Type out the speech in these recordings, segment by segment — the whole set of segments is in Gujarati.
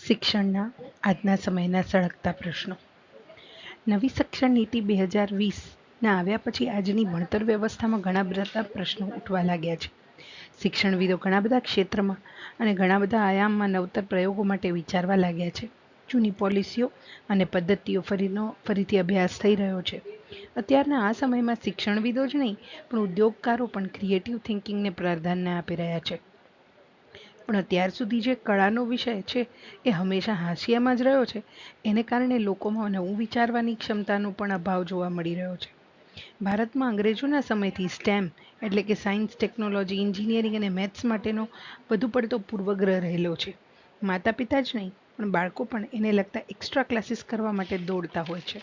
શિક્ષણના આજના સમયના સળગતા પ્રશ્નો. નવી શિક્ષણ નીતિ 2020ના આવ્યા પછી આજની ભણતર વ્યવસ્થામાં ઘણા બધા પ્રશ્નો ઉઠવા લાગ્યા છે. શિક્ષણવિદો ઘણા બધા ક્ષેત્રમાં અને ઘણા બધા આયામમાં નવતર પ્રયોગો માટે વિચારવા લાગ્યા છે. જૂની પોલિસીઓ અને પદ્ધતિઓ ફરીથી અભ્યાસ થઈ રહ્યો છે. અત્યારના આ સમયમાં શિક્ષણવિદો જ નહીં પણ ઉદ્યોગકારો પણ ક્રિએટિવ થિંકિંગને પ્રાધાન્ય આપી રહ્યા છે. પણ અત્યાર સુધી જે કળાનો વિષય છે એ હંમેશા હાંસિયામાં જ રહ્યો છે. એને કારણે લોકોમાં નવું વિચારવાની ક્ષમતાનો પણ અભાવ જોવા મળી રહ્યો છે. ભારતમાં અંગ્રેજોના સમયથી સ્ટેમ એટલે કે સાયન્સ, ટેકનોલોજી, એન્જિનિયરિંગ અને મેથ્સ માટેનો વધુ પડતો પૂર્વગ્રહ રહેલો છે. માતા પિતા જ નહીં પણ બાળકો પણ એને લગતા એક્સ્ટ્રા ક્લાસીસ કરવા માટે દોડતા હોય છે.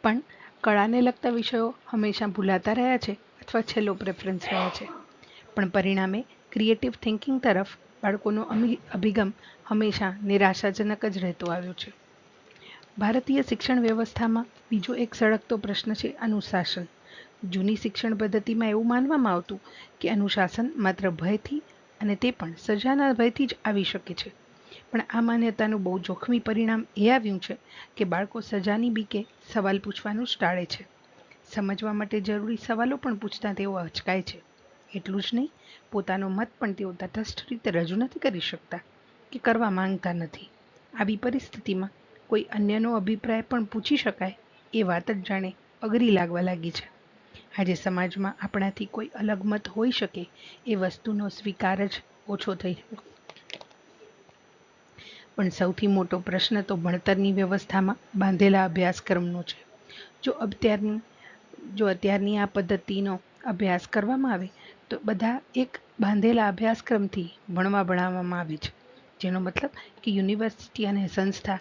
પણ કળાને લગતા વિષયો હંમેશા ભૂલાતા રહ્યા છે અથવા છેલ્લો પ્રેફરન્સ રહ્યા છે. પણ પરિણામે ક્રિએટિવ થિંકિંગ તરફ બાળકોનો અભિગમ હંમેશા નિરાશાજનક જ રહેતો આવ્યો છે. ભારતીય શિક્ષણ વ્યવસ્થામાં બીજો એક સળગતો પ્રશ્ન છે અનુશાસન. જૂની શિક્ષણ પદ્ધતિમાં એવું માનવામાં આવતું કે અનુશાસન માત્ર ભયથી અને તે પણ સજાના ભયથી જ આવી શકે છે. પણ આ માન્યતાનું બહુ જોખમી પરિણામ એ આવ્યું છે કે બાળકો સજાની બીકે સવાલ પૂછવાનું જ ટાળે છે. સમજવા માટે જરૂરી સવાલો પણ પૂછતા તેઓ અચકાય છે. એટલું જ નહીં, પોતાનો મત પણ તેઓ તટસ્થ રીતે રજૂ નથી કરી શકતા કે કરવા માંગતા નથી. આવી પરિસ્થિતિમાં કોઈ અન્યનો અભિપ્રાય પણ પૂછી શકાય એ વાત જ જાણે અઘરી લાગવા લાગી છે. આજે સમાજમાં આપણાથી કોઈ અલગ મત હોઈ શકે એ વસ્તુનો સ્વીકાર જ ઓછો થઈ રહ્યો. પણ સૌથી મોટો પ્રશ્ન તો ભણતરની વ્યવસ્થામાં બાંધેલા અભ્યાસક્રમનો છે. જો અત્યારની આ પદ્ધતિનો અભ્યાસ કરવામાં આવે તો બધા એક બાંધેલા અભ્યાસક્રમથી ભણાવવામાં આવે છે. જેનો મતલબ કે યુનિવર્સિટી અને સંસ્થા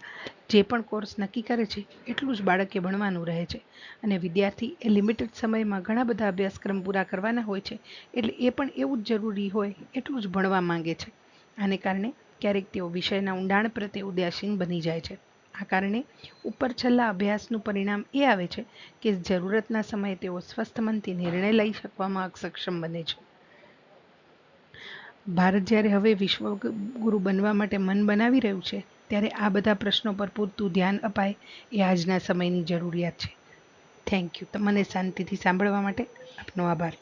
જે પણ કોર્સ નક્કી કરે છે એટલું જ બાળકે ભણવાનું રહે છે અને વિદ્યાર્થી એ લિમિટેડ સમયમાં ઘણા બધા અભ્યાસક્રમ પૂરા કરવાના હોય છે એટલે એ પણ એવું જ જરૂરી હોય એટલું જ ભણવા માંગે છે. આને કારણે ક્યારેક તેઓ વિષયના ઊંડાણ પ્રત્યે ઉદાસીન બની જાય છે. આ કારણે ઉપર છેલ્લા અભ્યાસનું પરિણામ એ આવે છે કે જરૂરતના સમયે તેઓ સ્વસ્થ મનથી નિર્ણય લઈ શકવામાં અસક્ષમ બને છે. ભારત જ્યારે હવે વિશ્વગુરુ બનવા માટે મન બનાવી રહ્યું છે ત્યારે આ બધા પ્રશ્નો પર પૂરતું ધ્યાન અપાય એ આજના સમયની જરૂરિયાત છે. Thank you. મને શાંતિથી સાંભળવા માટે આપનો આભાર.